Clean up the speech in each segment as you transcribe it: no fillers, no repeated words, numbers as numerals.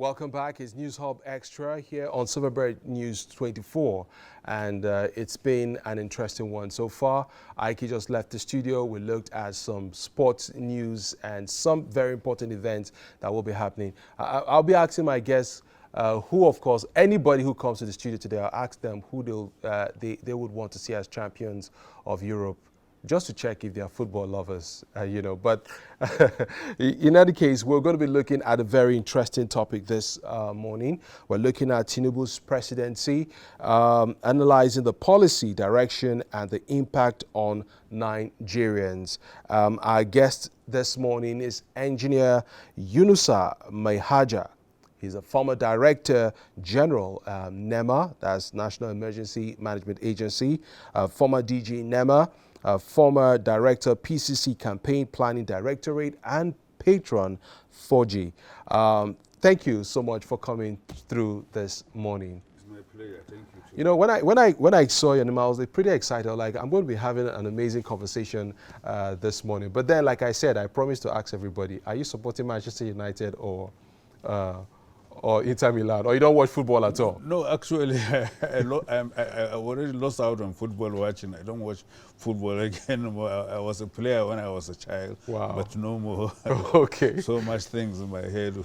Welcome back. It's News Hub Extra here on Silverbird News 24. And it's been an interesting one so far. Ike just left the studio. We looked at some sports news and some very important events that will be happening. I'll be asking my guests who, of course, anybody who comes to the studio today, I'll ask them who they would want to see as champions of Europe, just to check if they are football lovers, But in any case, we're going to be looking at a very interesting topic this morning. We're looking at TINUBU's presidency, analyzing the policy direction and the impact on Nigerians. Our guest this morning is Engineer Yunusa Maihaja. He's a former Director General, NEMA, that's National Emergency Management Agency, former DG NEMA, former Director, PCC Campaign Planning Directorate, and patron 4G. Thank you so much for coming through this morning. It's my pleasure. Thank you. You know, when I saw your name, I was pretty excited. Like, I'm going to be having an amazing conversation this morning. But then, like I said, I promised to ask everybody: are you supporting Manchester United or Inter Milan, or you don't watch football at all? No, actually, I already lost out on football watching. I don't watch football again. I was a player when I was a child, but no more. Okay. So much things in my head.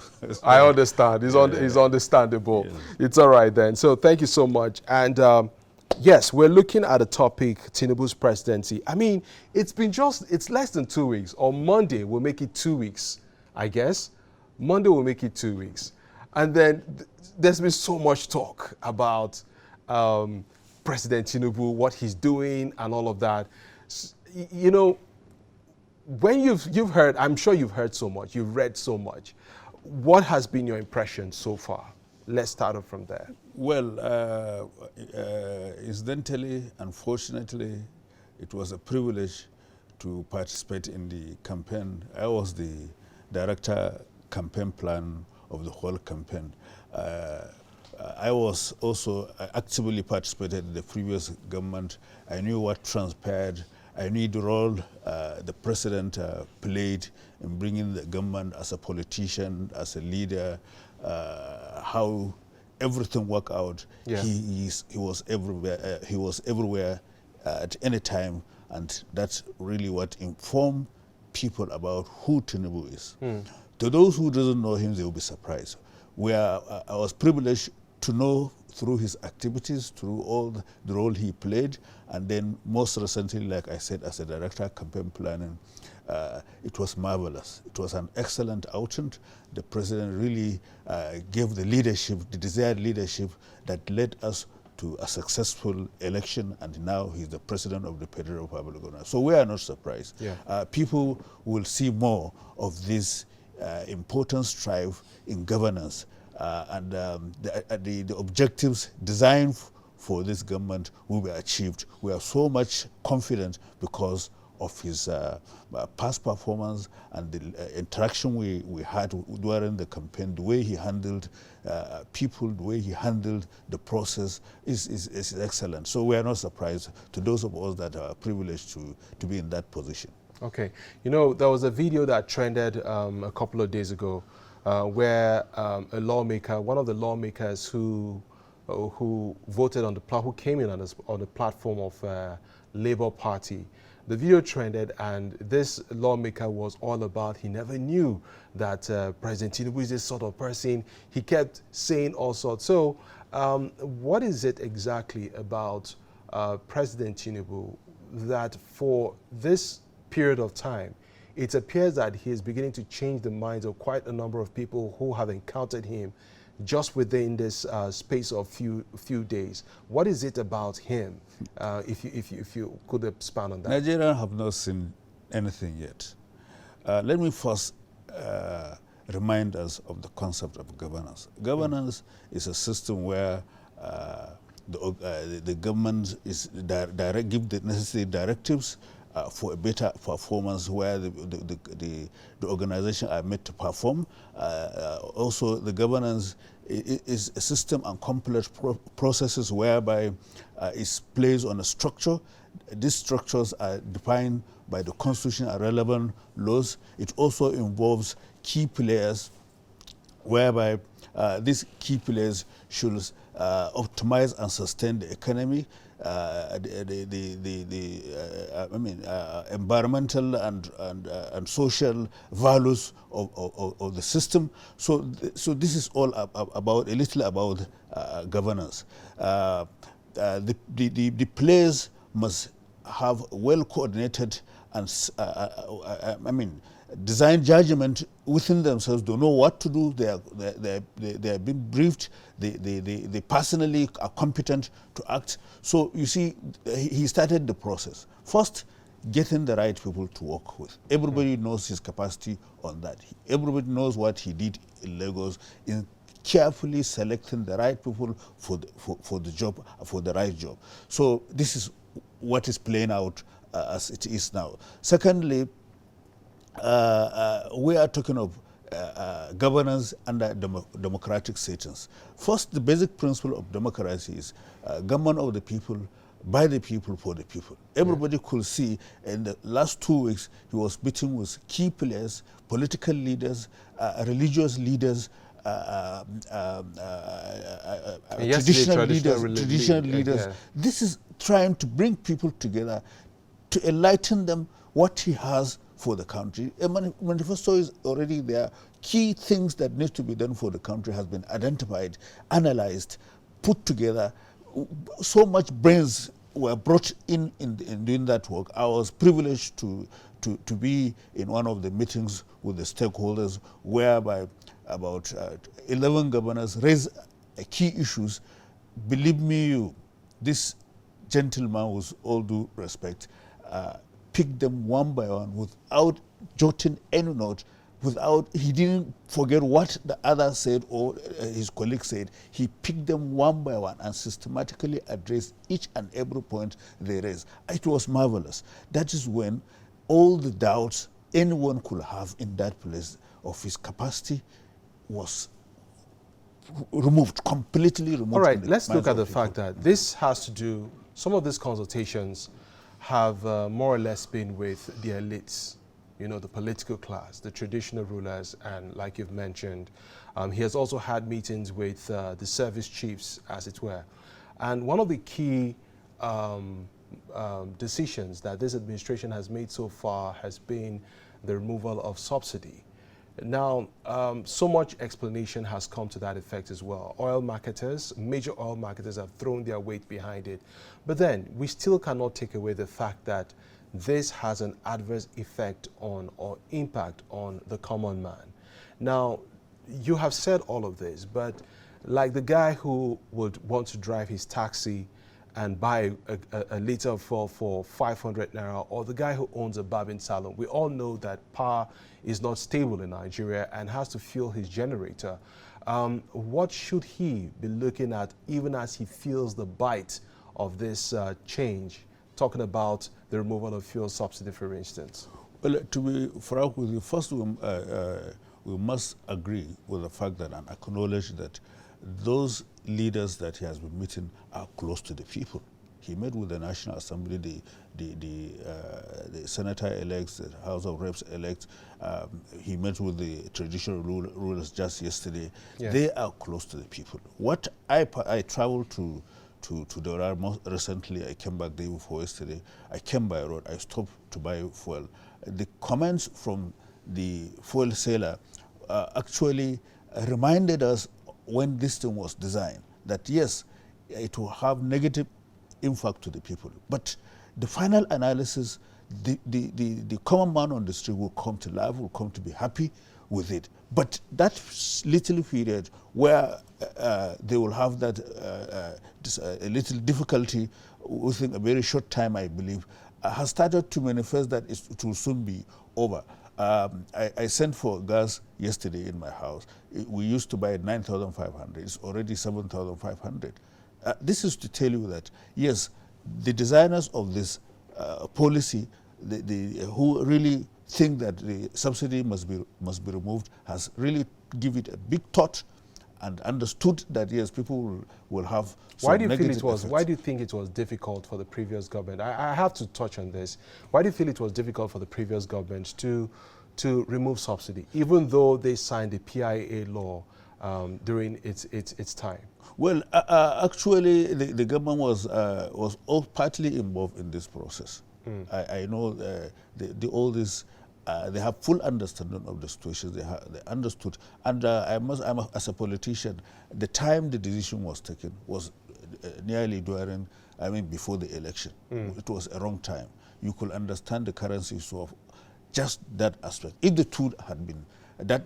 I understand. It's understandable. Yes. It's all right then. So thank you so much. And yes, we're looking at a topic, TINUBU's presidency. I mean, it's less than 2 weeks. On Monday, we'll make it 2 weeks, I guess. Monday, we'll make it 2 weeks. And then there's been so much talk about President TINUBU, what he's doing and all of that. You know, when you've heard, I'm sure you've heard so much, you've read so much. What has been your impression so far? Let's start off from there. Well, incidentally, unfortunately, it was a privilege to participate in the campaign. I was the Director Campaign Plan of the whole campaign. I was also actively participated in the previous government. I knew what transpired. I knew the role the president played in bringing the government as a politician, as a leader, how everything worked out. Yeah. He was everywhere. He was everywhere at any time, and that's really what informed people about who TINUBU is. To those who doesn't know him, they will be surprised. I was privileged to know through his activities, through all the role he played, and then most recently, like I said, as a Director of Campaign Planning, it was marvelous. It was an excellent outing. The President really gave the leadership, the desired leadership that led us to a successful election, and now he's the President of the Federal Republic of Ghana. So we are not surprised. Yeah. People will see more of this important strive in governance and the objectives designed for this government will be achieved. We are so much confident because of his past performance and the interaction we had during the campaign. The way he handled people, the way he handled the process is excellent. So we are not surprised to those of us that are privileged to be in that position. Okay. You know, there was a video that trended a couple of days ago where a lawmaker, one of the lawmakers who voted on who came in on the platform of Labour Party, the video trended, and this lawmaker was all about, he never knew that President TINUBU is this sort of person. He kept saying all sorts. So what is it exactly about President TINUBU that for this period of time, it appears that he is beginning to change the minds of quite a number of people who have encountered him just within this space of few days? What is it about him? If you could expand on that. Nigerians have not seen anything yet. Let me first remind us of the concept of governance. Governance is a system where the government is give the necessary directives for a better performance, where the organization are made to perform. Also, the governance is a system and complex processes whereby it's placed on a structure. These structures are defined by the constitution and relevant laws. It also involves key players whereby these key players should optimize and sustain the economy, environmental and social values of the system. So this is all about a little about governance. The players must have well coordinated and design judgment within themselves. They know what to do. They are being briefed. They personally are competent to act. So you see, he started the process. First, getting the right people to work with. Everybody knows his capacity on that. Everybody knows what he did in Lagos in carefully selecting the right people for the job, for the right job. So this is what is playing out as it is now. Secondly, we are talking of governance under democratic settings. First, the basic principle of democracy is government of the people, by the people, for the people. Everybody could see in the last 2 weeks he was meeting with key players, political leaders, religious leaders, traditional leaders. Yeah. This is trying to bring people together to enlighten them what he has for the country. A manifesto is already there. Key things that need to be done for the country has been identified, analyzed, put together. So much brains were brought in doing that work. I was privileged to be in one of the meetings with the stakeholders, whereby about 11 governors raised key issues. Believe me, this gentleman, with all due respect, picked them one by one without jotting any note, he didn't forget what the other said or his colleague said. He picked them one by one and systematically addressed each and every point they raised. It was marvelous. That is when all the doubts anyone could have in that place of his capacity was removed, completely removed. All right, let's look at the fact that this has to do, some of these consultations have more or less been with the elites, you know, the political class, the traditional rulers, and like you've mentioned, he has also had meetings with the service chiefs, as it were. And one of the key decisions that this administration has made so far has been the removal of subsidy. Now, so much explanation has come to that effect as well. Oil marketers, major oil marketers have thrown their weight behind it. But then, we still cannot take away the fact that this has an adverse effect on or impact on the common man. Now, you have said all of this, but like the guy who would want to drive his taxi and buy a liter of fuel for 500 naira, or the guy who owns a barbing salon, we all know that power is not stable in Nigeria and has to fuel his generator. What should he be looking at even as he feels the bite of this change, talking about the removal of fuel subsidy, for instance? Well, to be frank with you, first we must agree with the fact that and acknowledge that those leaders that he has been meeting are close to the people. He met with the National Assembly, the senator-elects, the House of Reps-elects. He met with the traditional rulers just yesterday. Yeah. They are close to the people. What I traveled to Dorar most recently. I came back the day before yesterday. I came by road. I stopped to buy fuel. The comments from the fuel seller actually reminded us when this thing was designed that yes, it will have negative impact to the people. But the final analysis, the common man on the street will come to life, will come to be happy with it. But that little period where they will have that a little difficulty within a very short time, I believe, has started to manifest that it will soon be over. I sent for gas yesterday in my house. We used to buy it 9,500. It's already 7,500. This is to tell you that, yes, the designers of this policy, who really think that the subsidy must be removed, has really given it a big thought and understood that, yes, people will have some negative effects. Why do you think it was difficult for the previous government? I have to touch on this. Why do you feel it was difficult for the previous government to remove subsidy, even though they signed the PIA law during its time? Well, actually, the government was all partly involved in this process. I know all this. They have full understanding of the situation. They understood, and as a politician, the time the decision was taken was nearly during, before the election. It was a wrong time. You could understand the currencies of just that aspect. If the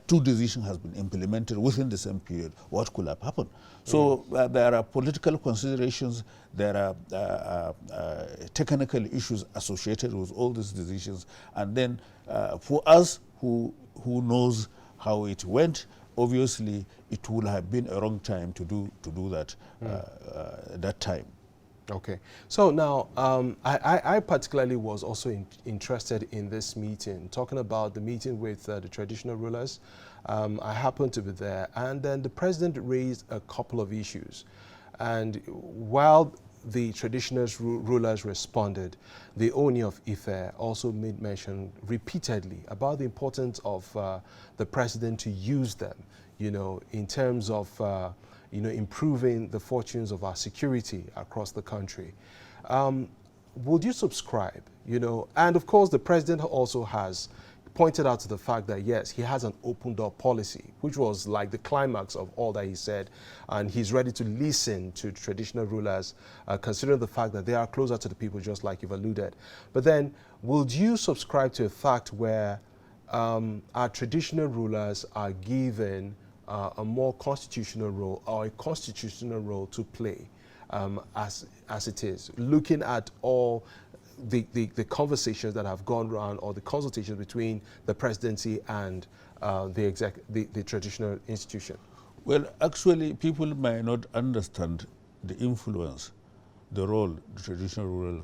two decisions has been implemented within the same period, what could have happened? So there are political considerations, there are technical issues associated with all these decisions, and then for us who knows how it went, obviously it would have been a wrong time to do that that time. Okay. So now, I particularly was also interested in this meeting, talking about the meeting with the traditional rulers. I happened to be there, and then the president raised a couple of issues. And while the traditional rulers responded, the Oni of Ife also made mention repeatedly about the importance of the president to use them, in terms of improving the fortunes of our security across the country. Would you subscribe? And of course, the president also has pointed out to the fact that, yes, he has an open door policy, which was like the climax of all that he said. And he's ready to listen to traditional rulers, considering the fact that they are closer to the people, just like you've alluded. But then, would you subscribe to a fact where our traditional rulers are given a more constitutional role, or a constitutional role to play as it is, looking at all the conversations that have gone around, or the consultations between the presidency and the traditional institution? Well, actually, people might not understand the influence, the role the traditional rule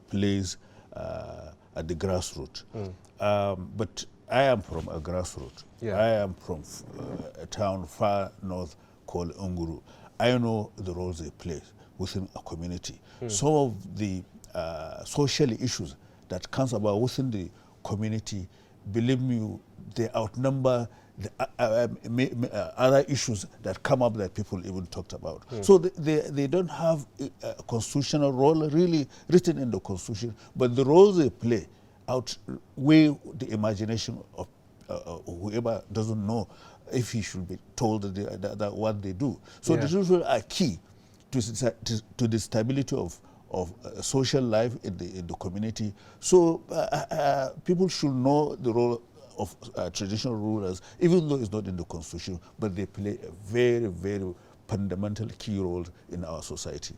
plays at the grassroots. But I am from a grassroots. Yeah. I am from a town far north called Unguru. I know the roles they play within a community. Some of the social issues that comes about within the community, believe me, they outnumber the other issues that come up that people even talked about. So they don't have a constitutional role really written in the constitution, but the roles they play outweigh the imagination of whoever doesn't know if he should be told that what they do. So the rules are key to the stability of social life in the community. So people should know the role of traditional rulers, even though it's not in the constitution, but they play a very, very fundamental key role in our society.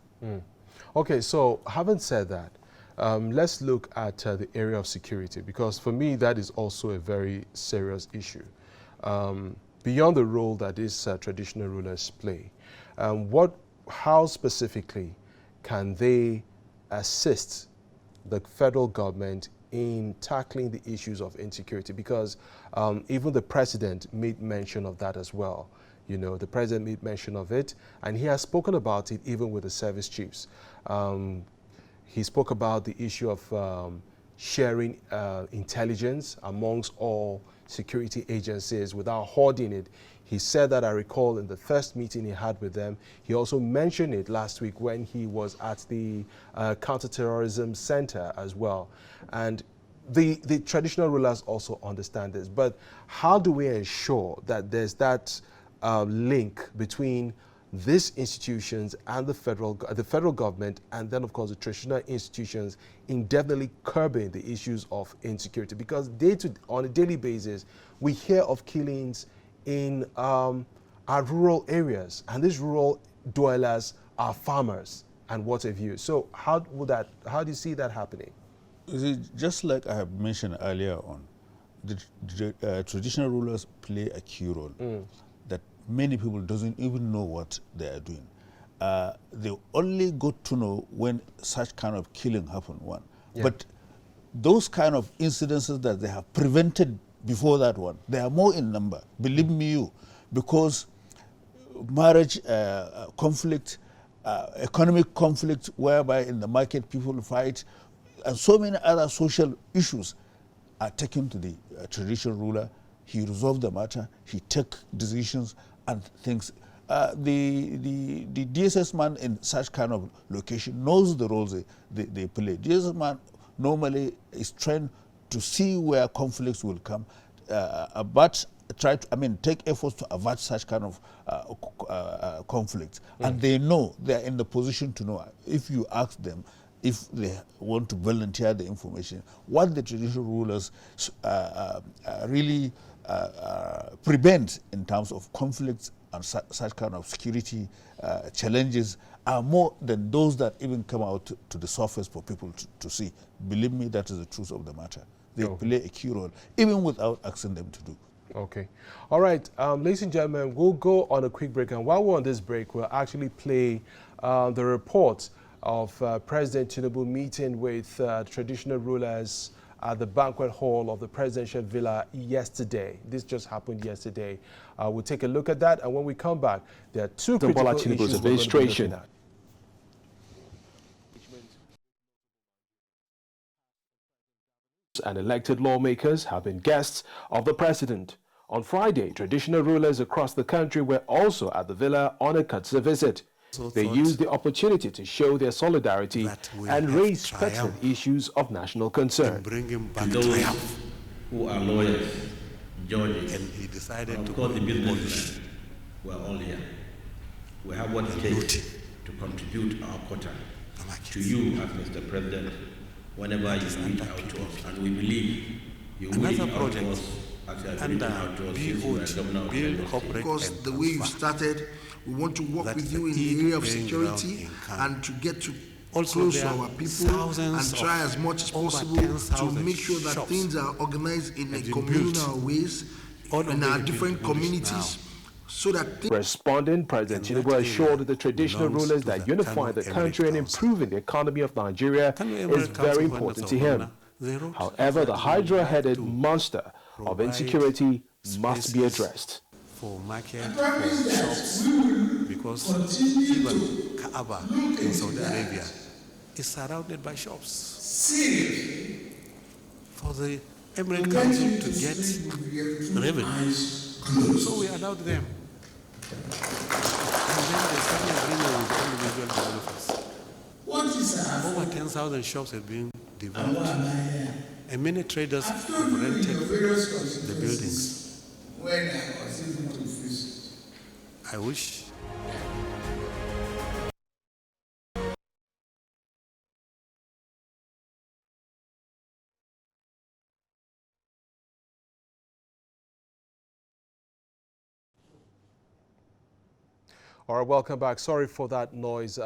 Okay, so having said that, let's look at the area of security, because for me that is also a very serious issue. Beyond the role that these traditional rulers play, how specifically can they assist the federal government in tackling the issues of insecurity? Because even the president made mention of that as well. The president made mention of it, and he has spoken about it even with the service chiefs. He spoke about the issue of sharing intelligence amongst all security agencies without hoarding it. He said that, I recall, in the first meeting he had with them. He also mentioned it last week when he was at the Counterterrorism Center as well. And the traditional rulers also understand this. But how do we ensure that there's that link between these institutions and the federal government, and then of course the traditional institutions, in definitely curbing the issues of insecurity? Because on a daily basis we hear of killings in our rural areas, and these rural dwellers are farmers and what have you. So how do you see that happening? You see, just like I have mentioned earlier on, the traditional rulers play a key role that many people doesn't even know what they are doing. They only got to know when such kind of killing happened, But those kind of incidences that they have prevented before that one, they are more in number, believe me, because marriage conflict, economic conflict, whereby in the market people fight, and so many other social issues are taken to the traditional ruler. He resolved the matter, he took decisions, and things. The DSS man in such kind of location knows the roles they play. DSS man normally is trained to see where conflicts will come, but take efforts to avert such kind of conflicts. And they know, they are in the position to know. If you ask them if they want to volunteer the information, what the traditional rulers really prevent in terms of conflicts and such kind of security challenges are more than those that even come out to the surface for people to see. Believe me, that is the truth of the matter. They play a key role, even without asking them to do. Okay. All right. Ladies and gentlemen, we'll go on a quick break. And while we're on this break, we'll actually play the report of President TINUBU meeting with traditional rulers at the banquet hall of the presidential villa yesterday. This just happened yesterday. We'll take a look at that. And when we come back, there are two critical issues we're going to be looking at. And elected lawmakers have been guests of the president. On Friday, traditional rulers across the country were also at the villa on a courtesy visit. They used the opportunity to show their solidarity and raise pertinent issues of national concern. To those who are lawyers, judges, and he decided to call the businessmen, we are all here. We have what it takes to contribute our quota to you as Mr. President whenever you reach out to us, and we believe you will reach out to us as you have reached out to us since you are governor of Lagos. Because the way you started, we want to work with you in the area of security and to get to close to our people and try as much as possible to make sure that things are organized in a communal ways in our different communities. So that Responding, President TINUBU assured the traditional rulers that unifying the country and improving the economy of Nigeria is very important to him. However, the Hydra-headed monster of insecurity must be addressed. For market, for shops, because even Kaaba in Saudi Arabia is surrounded by shops. For the Emirate Council to get revenue, so we allowed them. And then they started agreement with individual developers. Over 10,000 shops have been developed, and many traders have rented the buildings. I wish All right, welcome back. Sorry for that noise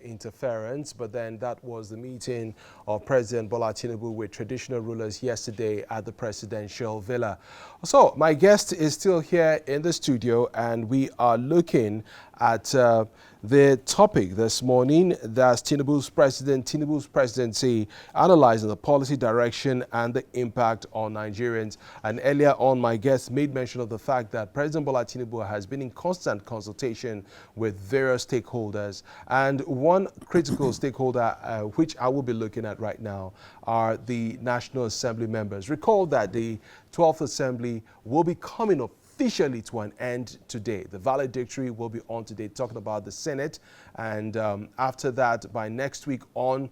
interference, but then that was the meeting of President Bola Tinubu with traditional rulers yesterday at the presidential villa. So my guest is still here in the studio, and we are looking at the topic this morning. That's Tinubu's presidency, analyzing the policy direction and the impact on Nigerians. And earlier on, my guest made mention of the fact that President Bola Tinubu has been in constant consultation with various stakeholders. And one critical stakeholder, which I will be looking at right now, are the National Assembly members. Recall that the 12th Assembly will be coming up officially to an end today. The valedictory will be on today, talking about the Senate, and after that, by next week on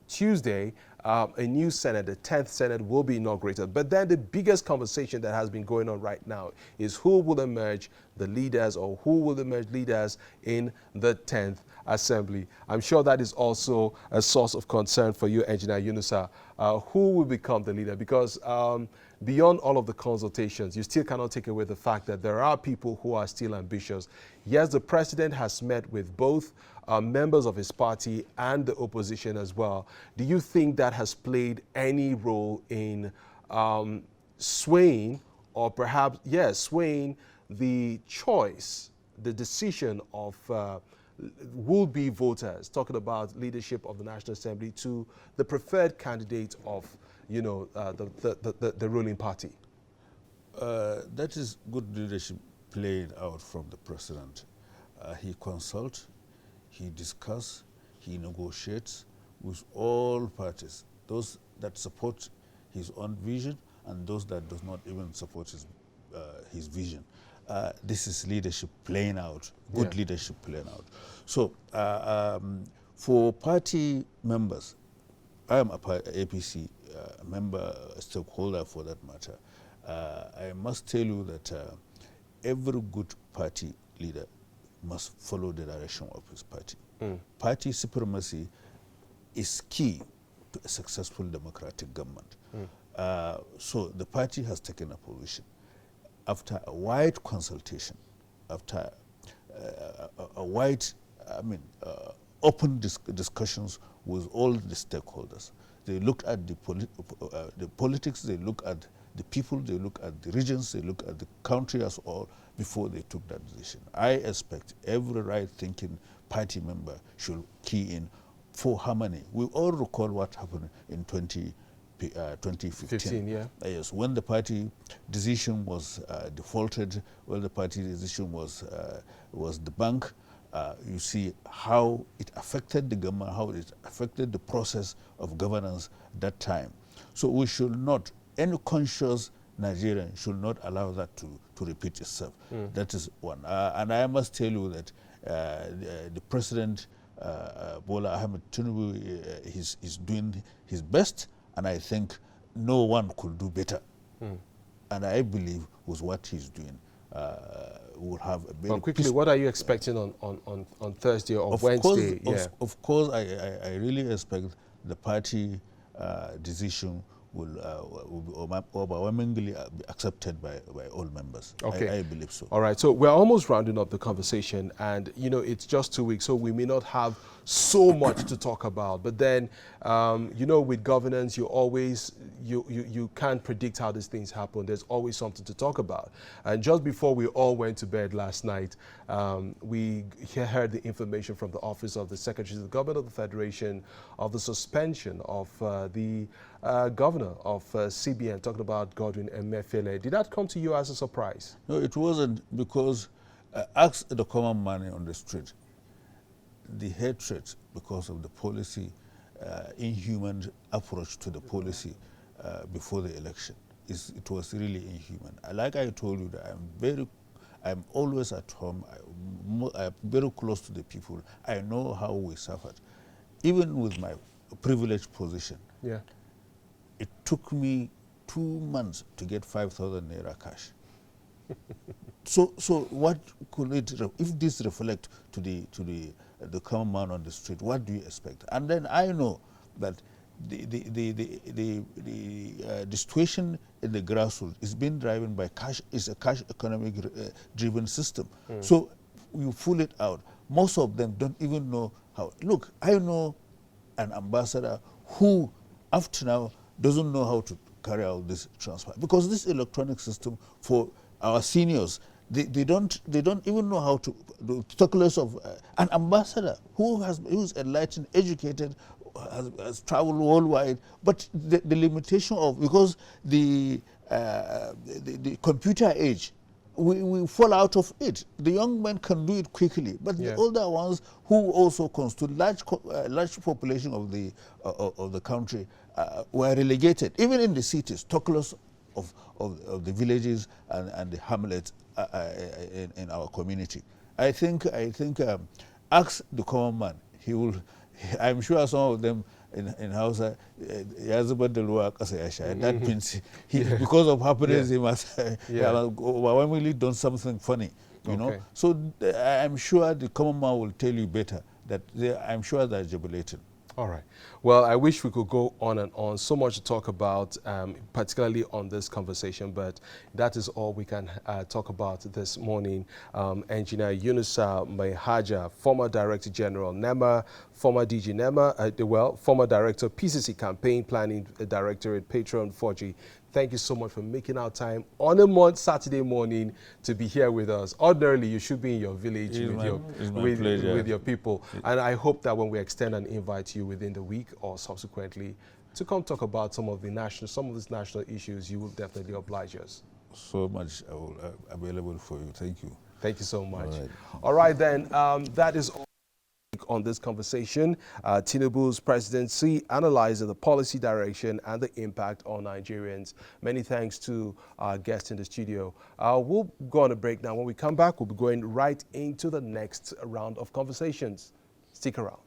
Tuesday, a new Senate, the 10th Senate, will be inaugurated. But then the biggest conversation that has been going on right now is who will emerge the leaders, or who will emerge leaders in the 10th Assembly. I'm sure that is also a source of concern for you, Engineer Yunusa. Who will become the leader? Because beyond all of the consultations, you still cannot take away the fact that there are people who are still ambitious. Yes, the president has met with both members of his party and the opposition as well. Do you think that has played any role in swaying, or perhaps, yes, swaying the choice, the decision of will-be voters, talking about leadership of the National Assembly, to the preferred candidate of, you know, the ruling party? That is good leadership played out from the president. He consults, he discusses, he negotiates with all parties, those that support his own vision and those that does not even support his vision. this is leadership playing out, good leadership playing out. So for party members, I am a APC member, a stakeholder for that matter. I must tell you that every good party leader must follow the direction of his party. Party supremacy is key to a successful democratic government. So the party has taken a position after a wide consultation, after a wide, open discussions with all the stakeholders. They look at the politics, they look at the people, they look at the regions, they look at the country as all before they took that decision. I expect every right-thinking party member should key in for harmony. We all recall what happened in 2015. Yes, when the party decision was defaulted, when the party decision was debunked, you see how it affected the government, how it affected the process of governance that time. So we should not, any conscious Nigerian should not allow that to repeat itself. That is one. And I must tell you that the President, Bola Ahmed TINUBU, is doing his best, and I think no one could do better. And I believe with what he's doing, we'll have a very quickly, what are you expecting on Thursday or Wednesday? Of course, I really expect the party decision will overwhelmingly be accepted by all members. I believe so. All right, so we're almost rounding up the conversation, and you know, it's just 2 weeks, so we may not have so much to talk about, but then you know, with governance, you always you can't predict how these things happen. There's always something to talk about. And just before we all went to bed last night, we heard the information from the Office of the Secretary to the Government of the Federation of the suspension of the governor of CBN, talking about Godwin Emefiele. Did that come to you as a surprise? No, it wasn't, because ask the common man on the street. The hatred because of the policy, inhuman approach to the policy before the election, it was really inhuman. Like I told you, that I'm always at home. I'm very close to the people. I know how we suffered. Even with my privileged position, it took me 2 months to get 5,000 naira cash. So what could it, if this reflect to the common man on the street, what do you expect? And then I know that the situation in the grassroots is being driven by cash, is a cash economic driven system. So you pull it out. Most of them don't even know how. Look, I know an ambassador who, up to now, doesn't know how to carry out this transfer, because this electronic system for our seniors, they don't even know how to do. Talk less of an ambassador who's enlightened, educated, has traveled worldwide, but the limitation of, because the computer age, we fall out of it. The young men can do it quickly, but the older ones, who also constitute large population of the country, were relegated. Even in the cities, talk less of the villages and the hamlets in our community. I think ask the common man. He will. I'm sure some of them in Hausa, that means because of happiness, he must overwhelmingly done something funny, you know. So I'm sure the common man will tell you better that I'm sure they're jubilating. All right. Well, I wish we could go on and on. So much to talk about, particularly on this conversation, but that is all we can talk about this morning. Engineer Yunusa Mayhaja, former Director General NEMA, former DG NEMA, former Director PCC Campaign Planning Directorate, Patron 4G. Thank you so much for making our time on a Saturday morning to be here with us. Ordinarily, you should be in your village with your people. And I hope that when we extend an invite to you within the week or subsequently to come talk about some of these national issues, you will definitely oblige us. So much available for you. Thank you. Thank you so much. All right then, that is all. On this conversation, TINUBU's presidency, analyzing the policy direction and the impact on Nigerians. Many thanks to our guests in the studio. We'll go on a break now. When we come back, we'll be going right into the next round of conversations. Stick around.